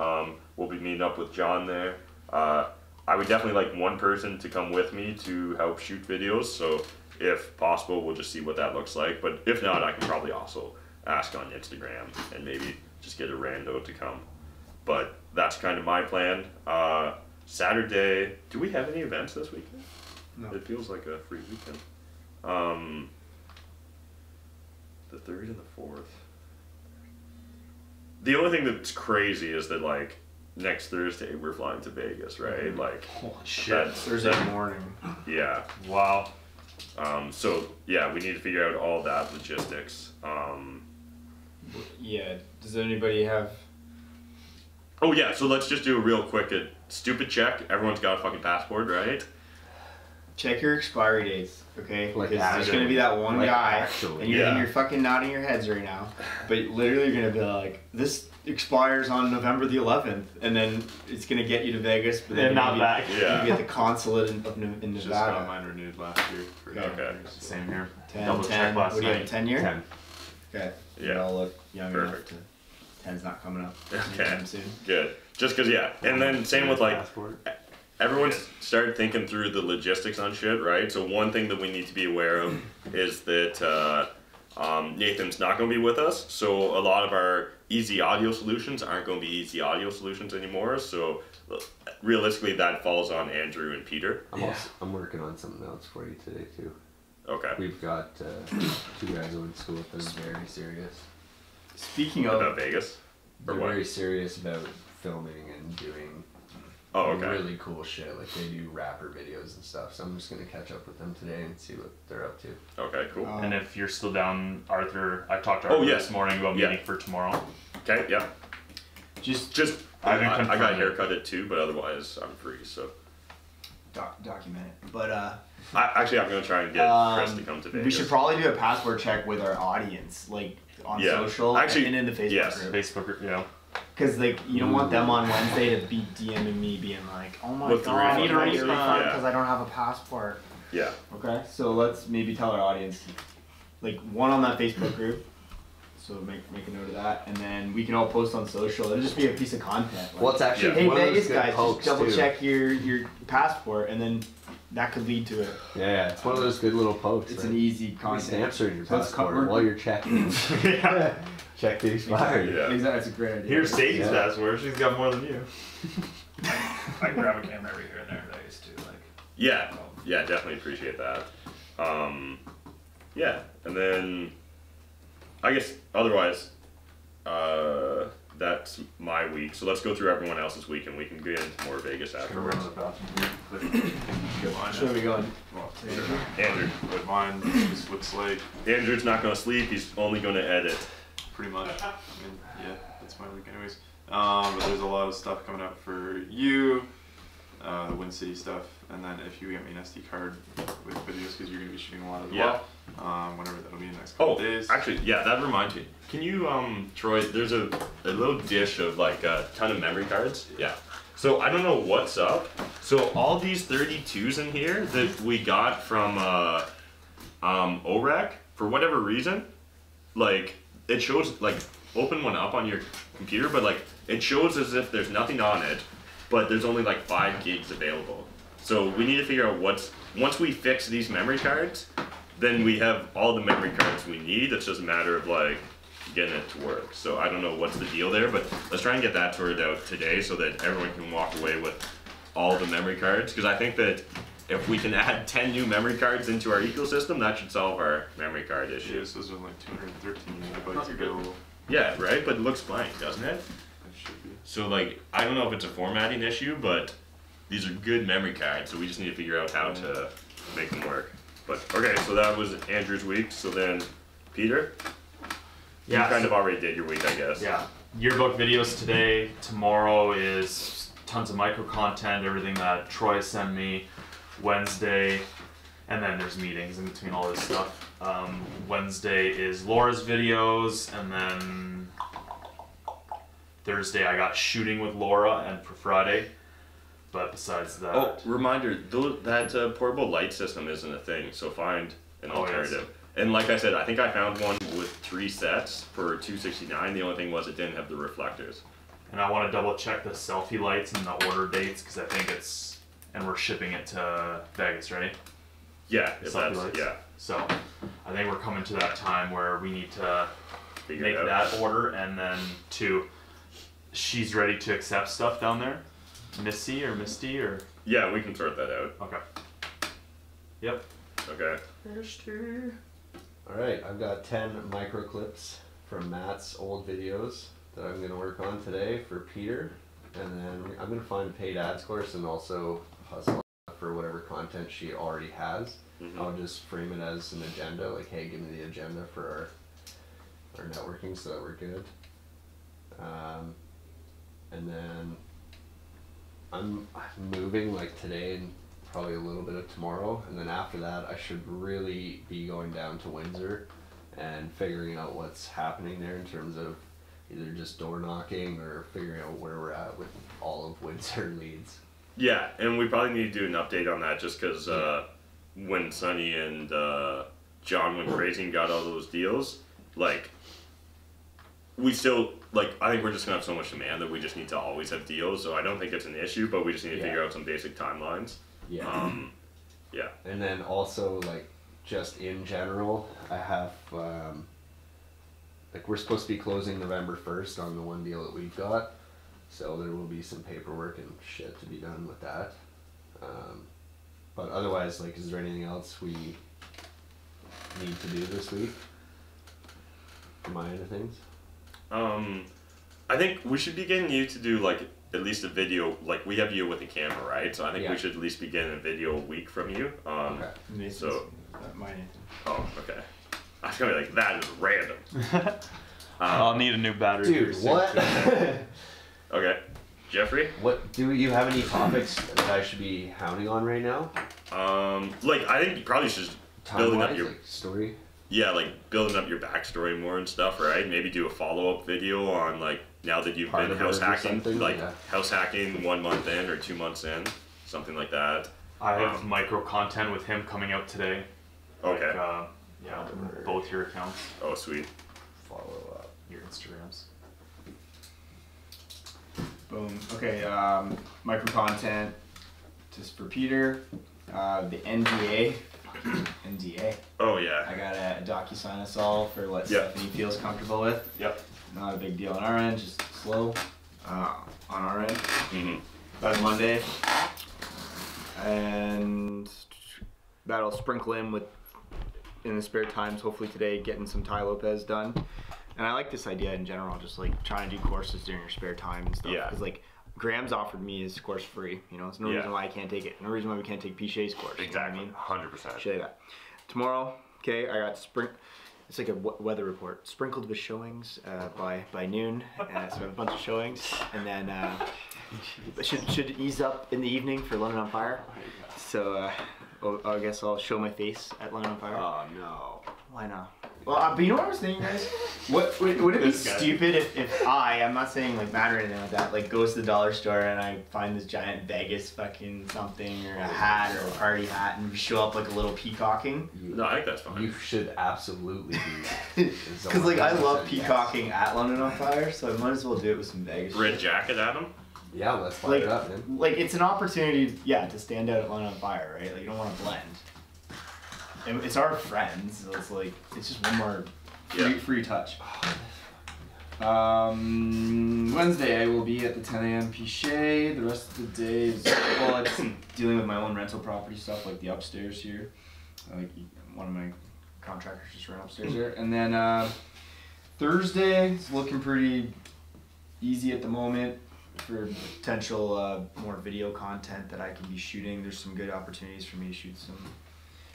We'll be meeting up with John there. I would definitely like 1 person to come with me to help shoot videos, so if possible, we'll just see what that looks like. But if not, I can probably also ask on Instagram and maybe just get a rando to come. But that's kind of my plan. Saturday, do we have any events this weekend? No. It feels like a free weekend. The 3rd and the 4th. The only thing that's crazy is that like next Thursday we're flying to Vegas, right? Like, holy shit. Thursday morning. Yeah. Wow. So yeah, we need to figure out all that logistics. Yeah. Does anybody have? Oh yeah. So let's just do a real quick stupid check. Everyone's got a fucking passport, right? Check your expiry dates, okay? Like because there's gonna be that one guy, actually. and you're fucking nodding your heads right now, but literally you're gonna be like, this expires on November the 11th, and then it's gonna get you to Vegas, but then And not back. Yeah. you get the consulate in Just got Nevada. mine renewed last year. For Okay. Same here. 10, Double 10. check last What do you night. have, 10 year? 10. Okay. Yeah. You all look young Perfect. enough to. 10's not coming up Okay. anytime soon. Good. Just cause yeah, and then same with like. Passport. Everyone's started thinking through the logistics on shit, right? So one thing that we need to be aware of is that Nathan's not going to be with us. So a lot of our easy audio solutions aren't going to be easy audio solutions anymore. So realistically, that falls on Andrew and Peter. I'm working on something else for you today too. Okay. We've got 2 guys I went to school with that are very serious. Speaking About of, Vegas? Or They're what? very serious about filming and doing Oh, okay. really cool shit. Like they do rapper videos and stuff. So I'm just gonna catch up with them today and see what they're up to. Okay, cool. And if you're still down, Arthur, I talked to Oh, Arthur yes. this morning about Yeah. meeting for tomorrow. Okay, yeah. just I haven't got a confirmed it. haircut at 2, but otherwise I'm free, so. document it. But Actually, I'm going to try and get Chris to come to Vegas. we should probably do a passport check with our audience, like on Yeah. social Actually, and in the Facebook yes. group. Facebook group, yeah. Because like you don't want them on Wednesday to be DMing me being like, oh my With the god, I need a refund. refund Yeah. because I don't have a passport. Yeah. Okay, so let's maybe tell our audience, like one on that Facebook group. So make a note of that, and then we can all post on social. It'll just be a piece of content. Like, Well, it's actually hey one of those Vegas good guys, pokes, just double too. check your passport, and then that could lead to it. Yeah, it's one of those good little pokes. It's right? an easy Put content. stamps in your So let's passport we're- while you're checking. Yeah. Check the expiry. Yeah. Exactly, that's a great idea. Here's Sadie's Yeah. password. She's got more than you. I grab a camera every here and there days too. Like. Yeah, yeah, definitely appreciate that. Yeah, and then I guess otherwise, that's my week. So let's go through everyone else's week, and we can get into more Vegas afterwards. Should we go on? Well, Andrew. But mine just looks like Andrew's not going to sleep. He's only going to edit. pretty much. I mean, yeah, that's my week anyways. But there's a lot of stuff coming up for you, the Wind City stuff, and then if you get me an SD card with videos, because you're going to be shooting a lot as well. Whenever that'll be in the next couple days. Actually, yeah, that reminds me. Can you, Troy, there's a little dish of like a ton of memory cards. Yeah. So I don't know what's up. So all these 32s in here that we got from OREC, for whatever reason, like it shows, like open one up on your computer, but like it shows as if there's nothing on it, but there's only like 5 gigs available. So we need to figure out once we fix these memory cards, then we have all the memory cards we need. It's just a matter of like getting it to work. So I don't know what's the deal there, but let's try and get that sorted out today so that everyone can walk away with all the memory cards. Because I think that if we can add 10 new memory cards into our ecosystem, that should solve our memory card issue. Yeah, so those are like 213 megabytes available. Yeah, right? But it looks blank, doesn't it? It should be. So like, I don't know if it's a formatting issue, but these are good memory cards, so we just need to figure out how to make them work. But okay, so that was Andrew's week. So then, Peter, you kind of already did your week, I guess. Yeah, yearbook videos today. Tomorrow is tons of micro content, everything that Troy sent me. Wednesday, and then there's meetings in between all this stuff. Wednesday is Laura's videos, and then Thursday I got shooting with Laura, and for Friday. But besides that, Oh, reminder, that portable light system isn't a thing, so find an alternative. Yes. And like I said, I think I found one with 3 sets for $269. The only thing was it didn't have the reflectors. and I want to double check the selfie lights and the order dates because I think it's, and we're shipping it to Vegas, right? Yeah, if Selfie that's, lights. yeah. So I think we're coming to that time where we need to Figure make it out. that order, and then she's ready to accept stuff down there. Missy or Misty or Yeah, we can sort that out. okay. Yep. Okay. Alright, I've got 10 micro clips from Matt's old videos that I'm going to work on today for Peter, and then I'm going to find a paid ads course and also hustle for whatever content she already has. I'll just frame it as an agenda, like, hey, give me the agenda for our networking so that we're good. And then I'm moving like today and probably a little bit of tomorrow, and then after that I should really be going down to Windsor and figuring out what's happening there in terms of either just door knocking or figuring out where we're at with all of Windsor leads. Yeah, and we probably need to do an update on that just because when Sonny and John went crazy and got all those deals, like, we still, like, I think we're just gonna have so much demand that we just need to always have deals, so I don't think it's an issue, but we just need to figure out some basic timelines. Yeah. Yeah. And then also, like, just in general, I have, like, we're supposed to be closing November 1st on the one deal that we've got, so there will be some paperwork and shit to be done with that. But otherwise, like, is there anything else we need to do this week? From my end of things? I think we should be getting you to do, like, at least a video, like, we have you with a camera, right? So I think we should at least be getting a video a week from you. Okay. So, Mine. oh, okay. I was gonna be like, that is random. I'll need a new battery. Dude, what? Okay. Jeffrey? What, do you have any topics that I should be hounding on right now? Like, I think you probably should building up Time-wise, your, like, story? yeah, like, building up your backstory more and stuff, right? Maybe do a follow-up video on, like, now that you've been Part of house it or hacking, something, like, yeah. house hacking 1 month in or 2 months in, something like that. I have micro content with him coming out today. Okay. Like, yeah, both your accounts, Oh, sweet. Follow up. your Instagrams. Boom. Okay, micro content just for Peter. The NDA. NDA. Oh, I yeah. got a DocuSign us all for what Yep. Stephanie feels comfortable with. Yep. Not a big deal on our end, just slow on our end. Mm-hmm. by Monday, and that'll sprinkle in the spare times. Hopefully today, getting some Ty Lopez done. And I like this idea in general, just like trying to do courses during your spare time and stuff. Because like Graham's offered me his course free. You know, there's no reason why I can't take it. No reason why we can't take Pichet's course. Exactly. You know what I mean? 100%. Show you that. Tomorrow, okay, I got it's like a weather report. Sprinkled with showings by noon. So I have a bunch of showings. And then should ease up in the evening for London on Fire. So I guess I'll show my face at London on Fire. Oh no. Why not? Well, but you know what I was thinking, guys? Would it be stupid if I'm not saying like Matt or anything like that, like goes to the dollar store and I find this giant Vegas fucking something or a hat or a party hat and we show up like a little peacocking? No, I think that's fine. You should absolutely do that. Because like I love peacocking at London on Fire, so I might as well do it with some Vegas Red shit. jacket, Adam? Yeah, let's fire it up, man. Like it's an opportunity, to stand out at London on Fire, right? Like you don't want to blend. And it's our friends, so it's like it's just one more free touch. Wednesday I will be at the 10 a.m. Pichet. The rest of the day is it's dealing with my own rental property stuff, like the upstairs here. Like one of my contractors just ran upstairs there, and then Thursday is looking pretty easy at the moment for potential more video content that I can be shooting. There's some good opportunities for me to shoot some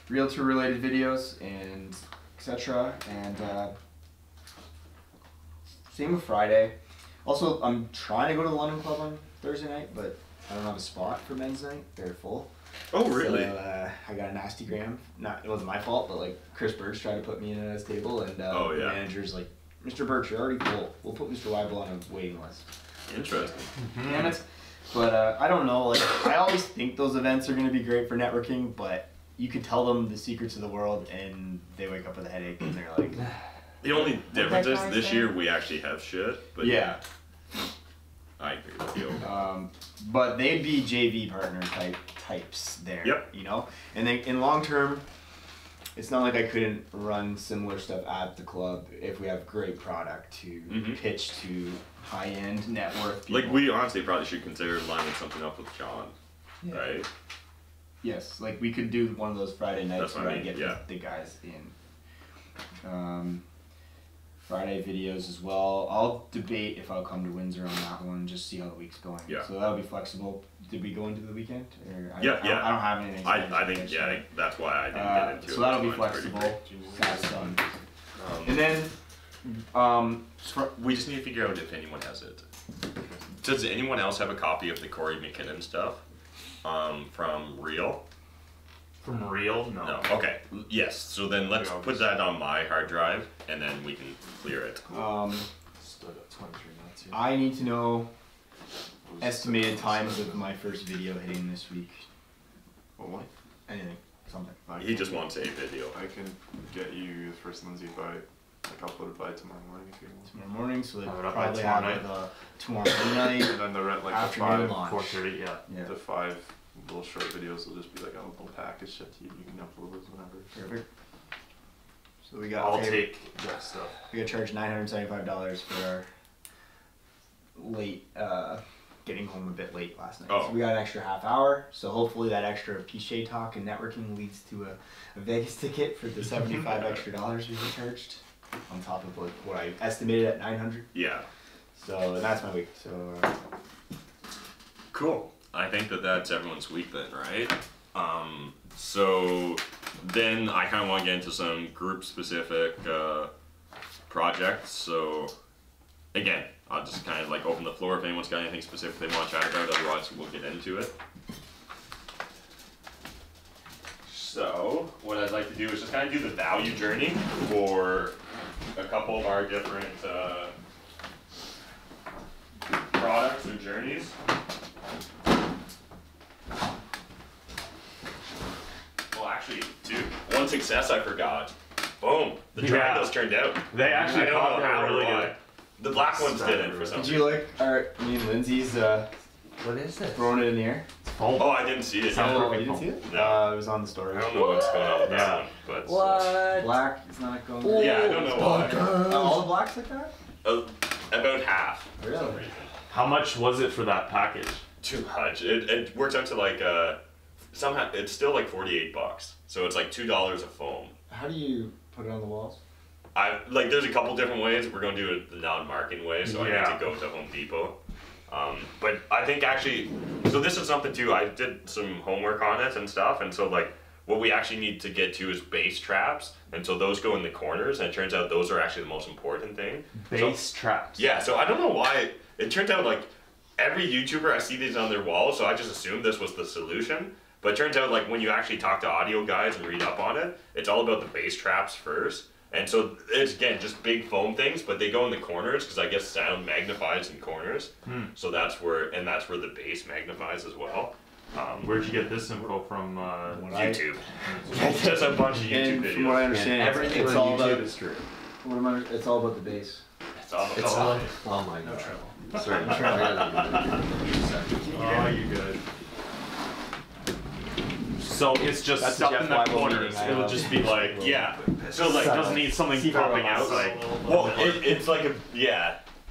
Realtor related videos and etc. And same with Friday. Also, I'm trying to go to the London Club on Thursday night, but I don't have a spot for men's night. They're full. Oh, really? So, I got a nasty gram. It wasn't my fault, but like Chris Birch tried to put me in at his table, and the manager's like, "Mr. Birch, you're already full. We'll put Mr. Weibel on a waiting list." Interesting. Damn it. But I don't know. Like I always think those events are going to be great for networking, but you could tell them the secrets of the world, and they wake up with a headache, and they're like. The only difference is this year we actually have shit. But yeah. I agree with you. But they'd be JV partner types there. Yep. You know, and then in long term, it's not like I couldn't run similar stuff at the club if we have great product to pitch to high end net worth people. Like we honestly probably should consider lining something up with John, right? Yes, like we could do one of those Friday nights That's what where I mean, I get the guys in. Friday videos as well. I'll debate if I'll come to Windsor on that one, just see how the week's going. Yeah. So that'll be flexible. Did we go into the weekend? Or I don't have anything. I think that's why I didn't get into it. So that'll be flexible. That's done. And then we just need to figure out if anyone has it. Does anyone else have a copy of the Corey McKinnon stuff from Real? From Real? No. No. Okay. Yes. So then let's put that on my hard drive, and then we can clear it. Still got 23 minutes here. I need to know estimated times of my first video hitting this week. What? Anything. Something. He just wants a video. I can get you the first Lindsay by, like, uploaded by tomorrow morning if you want. Tomorrow morning, so they Have it up probably by have tomorrow it tomorrow night. And then the rent, like the Afternoon 5, launch. 4:30, yeah. the 5 little short videos will just be like a little package that you can upload those whenever. Perfect. So we got. I'll take that stuff. We got charged $975 for our late, getting home a bit late last night. Oh. So we got an extra half hour. So hopefully that extra Pichet talk and networking leads to a Vegas ticket for the $75 extra dollars we were charged on top of like what I estimated at 900. Yeah. So that's my week. So. Cool. I think that's everyone's week then, right? So then I kind of want to get into some group specific projects. So again, I'll just kind of like open the floor if anyone's got anything specific they want to chat about. Otherwise, we'll get into it. So what I'd like to do is just kind of do the value journey for a couple of our different products or journeys. Well, actually, one success I forgot. Boom, the triangles turned out. They actually I don't caught know how that or really why. good. The black ones didn't for some Did reason. you like me and Lindsay's What is this? throwing it in the air? Oh, I didn't see it. Oh, you didn't see it? No. It was on the story. I don't know what's going on with that one, but What? Black is not going. yeah, I don't know why. All the blacks like that? About half. Really? How much was it for that package? too much. It works out to like somehow it's still like $48. So it's like $2 a foam. How do you put it on the walls? There's a couple different ways. We're gonna do it the non-marking way, so I need to go to Home Depot. But I think actually, so this is something too. I did some homework on it and stuff, and so like what we actually need to get to is base traps, and so those go in the corners, and it turns out those are actually the most important thing. Base traps. Yeah. So I don't know why it turned out like every YouTuber I see these on their walls, so I just assumed this was the solution. But it turns out like when you actually talk to audio guys and read up on it, it's all about the base traps first. And so it's, again, just big foam things, but they go in the corners because I guess sound magnifies in corners. So that's where the bass magnifies as well. Where'd you get this info from? YouTube. Just a bunch of YouTube videos. From what I understand, Everything it's on all YouTube about. is true. It's all about the bass. It's all It's about oh my god. trouble. Sorry. Oh, you good. So it's just That's stuff the in Jeff the Weibel corners. meeting I It'll love. just be like, yeah. So like, doesn't need something popping out. Like, well, it's like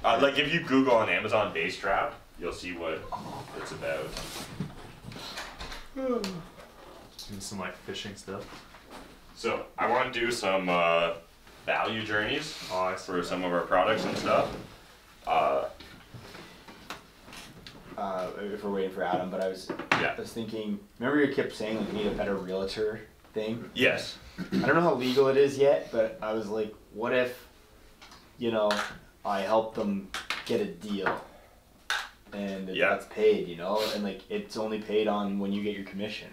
like if you Google on Amazon bass trap, you'll see what it's about. some like fishing stuff. So I want to do some value journeys for some of our products and stuff. If we're waiting for Adam, but I was thinking. Remember you kept saying like you need a better realtor thing. Yes. I don't know how legal it is yet, but I was like, what if, I help them get a deal, and that's paid, and like it's only paid on when you get your commission,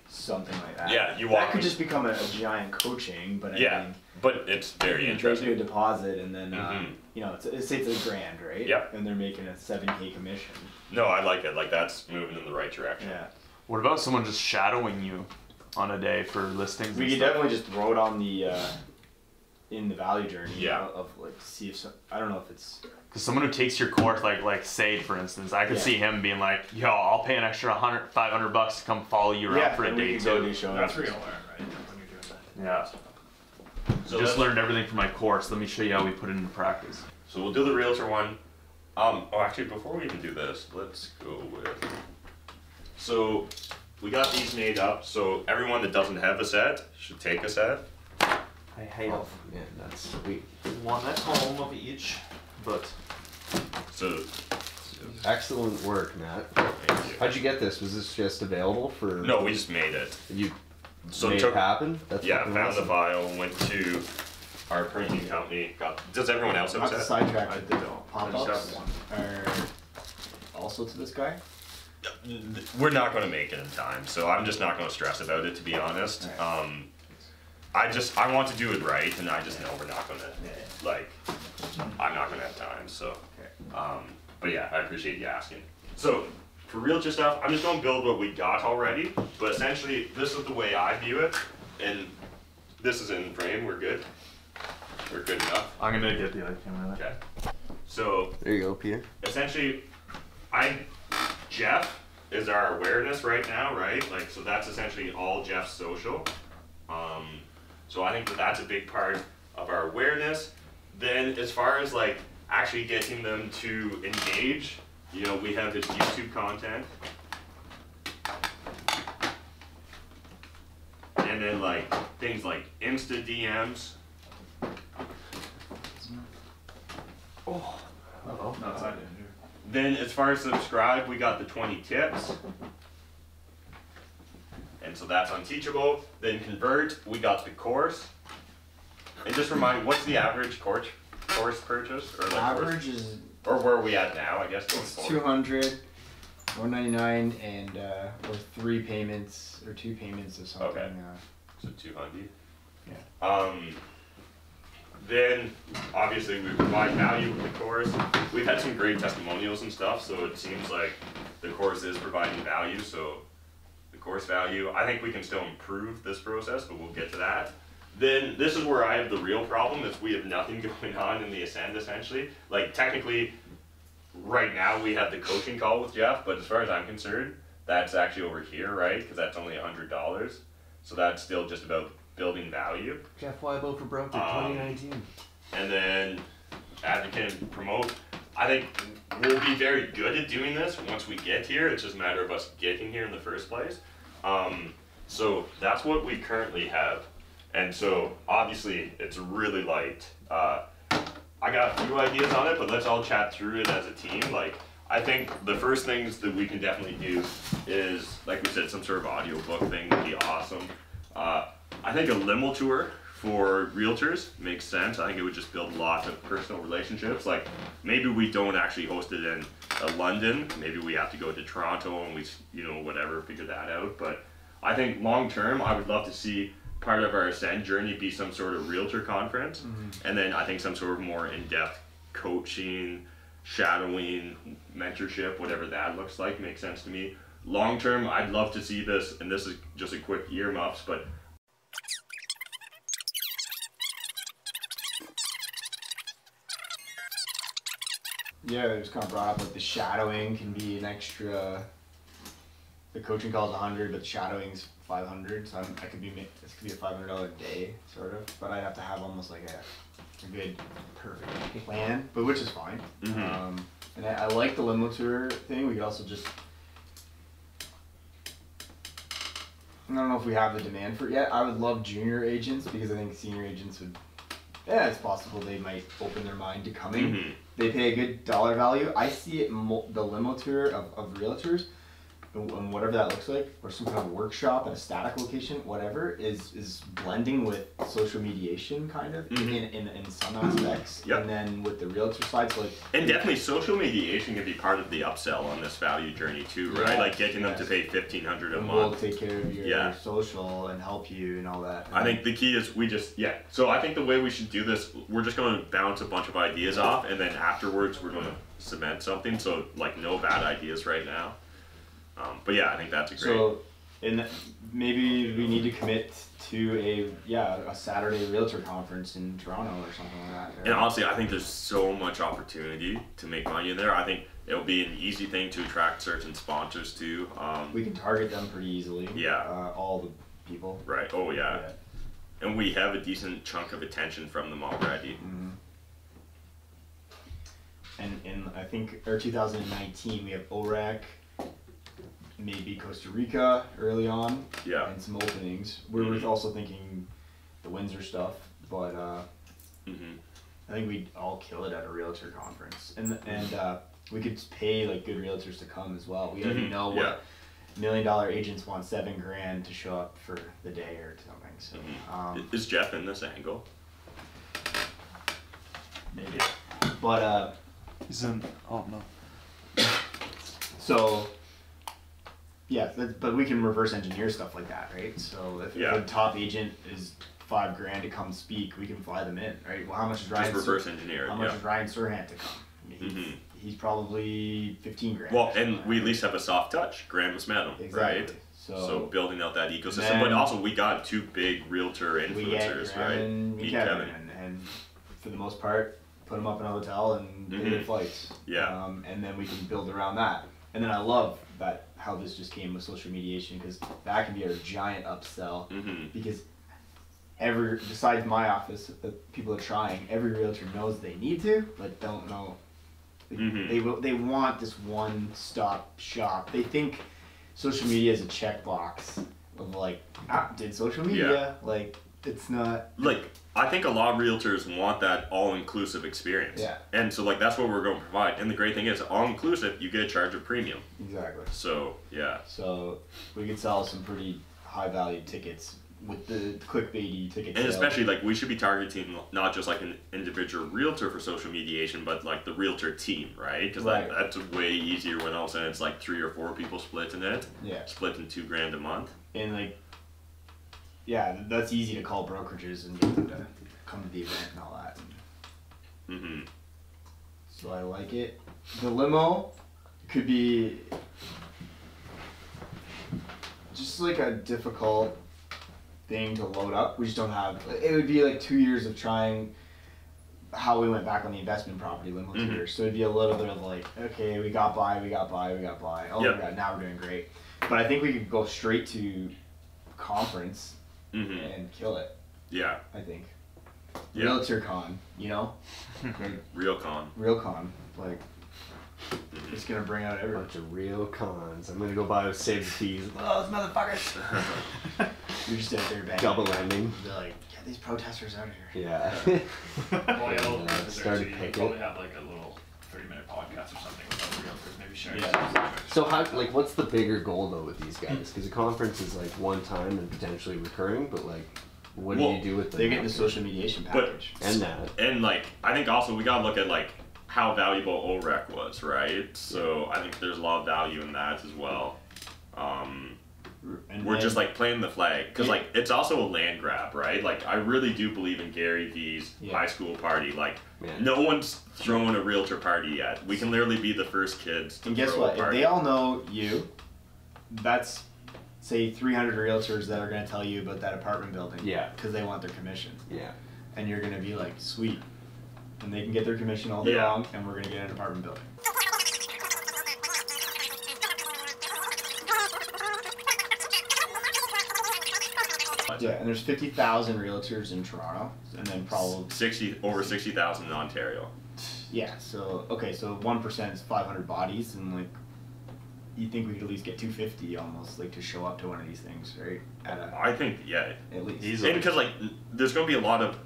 something like that. Yeah, you that walk. could just become a giant coaching, but I think but it's very they interesting. do a deposit, and then it's $1,000, right? Yep. And they're making a $7,000 commission. No, I like it. Like that's moving in the right direction. Yeah. What about someone just shadowing you on a day for listings? We could definitely just throw it on the in the value journey. Yeah. Of like see if I don't know if it's. Because someone who takes your course, like Sade, for instance, I could see him being like, yo, I'll pay an extra $500 to come follow you around for a day too. That's where you'll learn, right? When you're doing that. Yeah. So Just learned everything from my course. Let me show you how we put it into practice. So we'll do the realtor one. Actually, before we even do this, let's go with. So we got these made up. So everyone that doesn't have a set should take a set. I hate Oh man, that's sweet. one at home of each, but So Excellent work, Matt. thank you. How'd you get this? Was this just available for? No, we just made it. You So made took, it happen? That's yeah, fucking found awesome. the file, went to our printing company. Does everyone else have Not a to set? sidetrack. I don't. Pop-ups are also to this guy. We're not going to make it in time, so I'm just not going to stress about it, to be honest. Right. I want to do it right, and I just know we're not going to, I'm not going to have time, so. But yeah, I appreciate you asking. So, for realtor stuff, I'm just going to build what we got already, but essentially, this is the way I view it, and this is in frame, we're good. We're good enough. I'm gonna get the other camera. Okay. So, There you go, Peter. essentially, Jeff is our awareness right now, right? Like, so that's essentially all Jeff's social. So I think that that's a big part of our awareness. Then as far as like actually getting them to engage, we have his YouTube content. And then like things like Insta DMs. Oh. No, it's not in here. Then as far as subscribe, we got the 20 tips. And so that's on Teachable. Then convert, we got the course. And just remind, what's the average course purchase? Or like Average is or where are we at now, I guess, going it's forward? $200, $199, and or 3 payments or 2 payments of something. Okay. So 200. Yeah. Then obviously we provide value with the course. We've had some great testimonials and stuff, so it seems like the course is providing value. So the course value, I think we can still improve this process, but we'll get to that. Then this is where I have the real problem, is we have nothing going on in the Ascend essentially. Like technically, right now we have the coaching call with Jeff, but as far as I'm concerned, that's actually over here, right? Because that's only $100. So that's still just about building value. Jeff Weibel for Broker 2019. And then advocate and promote. I think we'll be very good at doing this once we get here. It's just a matter of us getting here in the first place. So that's what we currently have. And so obviously it's really light. I got a few ideas on it, but let's all chat through it as a team. Like, I think the first things that we can definitely do is, like we said, some sort of audiobook thing would be awesome. I think a limo tour for realtors makes sense. I think it would just build lots of personal relationships. Like, maybe we don't actually host it in London. Maybe we have to go to Toronto and we, you know, whatever, figure that out. But I think long term, I would love to see part of our Ascend journey be some sort of realtor conference. And then I think some sort of more in-depth coaching, shadowing, mentorship, whatever that looks like, makes sense to me. Long term, I'd love to see this, and this is just a quick earmuffs, but Yeah, it was kind of brought up like the shadowing can be an extra. The coaching call is 100, but the shadowing's 500. So this could be a $500 day, sort of. But I'd have to have almost like a good, perfect plan, but which is fine. And I like the limo tour thing. We could also just. I don't know if we have the demand for it yet. I would love junior agents because I think senior agents would. Yeah, it's possible they might open their mind to coming. They pay a good dollar value. I see it the limo tour of realtors, and whatever that looks like, or some kind of workshop at a static location, whatever, is blending with social mediation kind of in some aspects, and then with the realtor side, so like. And definitely social mediation can be part of the upsell on this value journey too, right? Like getting them to pay $1,500 a month. We'll take care of your social and help you and all that. I think the key is So I think the way we should do this, we're just going to bounce a bunch of ideas off, and then afterwards we're going to cement something. So like no bad ideas right now. But yeah, I think that's a great. So, maybe we need to commit to a Saturday realtor conference in Toronto or something like that. And honestly, I think there's so much opportunity to make money in there. I think it'll be an easy thing to attract certain sponsors to. We can target them pretty easily. Yeah. All the people. Right. Oh yeah. And we have a decent chunk of attention from them already. And in I think 2019 we have ORAC. Maybe Costa Rica early on, and some openings. We're also thinking the Windsor stuff, but I think we'd all kill it at a realtor conference, and we could pay like good realtors to come as well. We already know what $1 million agents want $7,000 to show up for the day or something. So is Jeff in this angle? Maybe, but he's in. Oh no. So. Yeah, but we can reverse engineer stuff like that, right? So if the top agent is $5,000 to come speak, we can fly them in, right? Well, how much is Ryan? Just reverse engineer. How much is Ryan Serhant to come? He's probably $15,000. Well, and we at least have a soft touch. Graham has met him, right? So building out that ecosystem, but also we got two big realtor influencers, right? And Kevin, and for the most part, put them up in a hotel and pay their flights. And then we can build around that. And then I love that how this just came with social mediation, because that can be a giant upsell. Because besides my office, the people are trying, every realtor knows they need to, but don't know. They want this one-stop shop. They think social media is a checkbox of like, did social media. Like, it's not. Like, I think a lot of realtors want that all-inclusive experience. And so like that's what we're going to provide. And the great thing is, all-inclusive, you get a charge of premium. Exactly. So So we could sell some pretty high-value tickets with the clickbaity tickets. And especially like we should be targeting not just like an individual realtor for social mediation, but like the realtor team, right? Because that's way easier when all of a sudden it's like 3 or 4 people splitting it. Splitting $2,000 a month. And like. Yeah, that's easy to call brokerages and get them to come to the event and all that. So I like it. The limo could be just like a difficult thing to load up. We just don't have. It would be like 2 years of trying how we went back on the investment property limo tour. So it'd be a little bit of like, okay, we got by. Oh my God, now we're doing great. But I think we could go straight to conference. And kill it. Yeah. I think. Yeah. Realtor con, you know? Like, Real con. real con. Like, it's gonna bring out A everyone. bunch of real cons. I'm gonna go buy save the fees. Oh, those motherfuckers. You're just out there banging. Double landing. They're like, get these protesters out of here. Yeah. Well, yeah, And, started you picking. probably have like a little 30-minute podcast or something with other realtors, maybe sharing. Yeah. So how, like, what's the bigger goal though with these guys? Because a conference is like one time and potentially recurring, but like, what do Well, you do with them? They're getting the after? social mediation But- package. And that. And like, I think also we gotta look at like how valuable OREC was, right? So I think there's a lot of value in that as well. And We're then- just like planting the flag because Yeah. like it's also a land grab, right? Like I really do believe in Gary V's Yeah. high school party. Like Yeah. no one's thrown a realtor party yet. We can literally be the first kids to And guess throw what? a If party. they all know you, that's say 300 realtors that are going to tell you about that apartment building. Yeah. Because they want their commission. Yeah. And you're going to be like, sweet. And they can get their commission all day Yeah. long, and we're going to get an apartment building. Yeah, and there's 50,000 realtors in Toronto, and then probably over 60,000 in Ontario. yeah. So okay, so 1% is 500 bodies, and like you think we could at least get 250 almost like to show up to one of these things, right? I think yeah, At least. Easily. and because like there's gonna be a lot of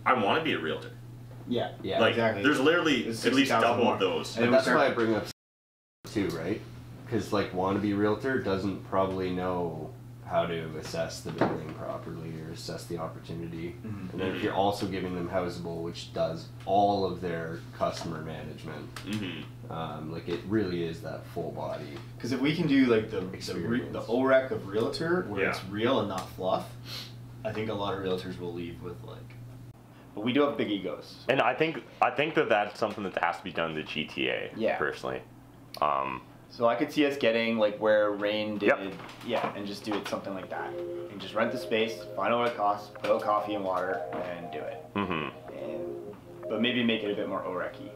I want to be a realtor. Yeah. Yeah. Like exactly. there's literally It's at least 60,000 double more. of those. And And we that's start- why I bring up too, right? Because like wannabe realtor doesn't probably know how to assess the building properly or assess the opportunity. Mhm. And then if you're also giving them Houseable, which does all of their customer management, like it really is that full body. Because if we can do like the Experience. OREC of realtor, where Yeah. it's real and not fluff, I think a lot of realtors will leave with like. But we do have big egos. And I think that that's something that has to be done in the GTA. Yeah. Personally. So I could see us getting like where Rain did, Yep. yeah, and just do it something like that, and just rent the space, find out what it costs, put out coffee and water, and do it. Mm-hmm. But maybe make it a bit more OREC-y.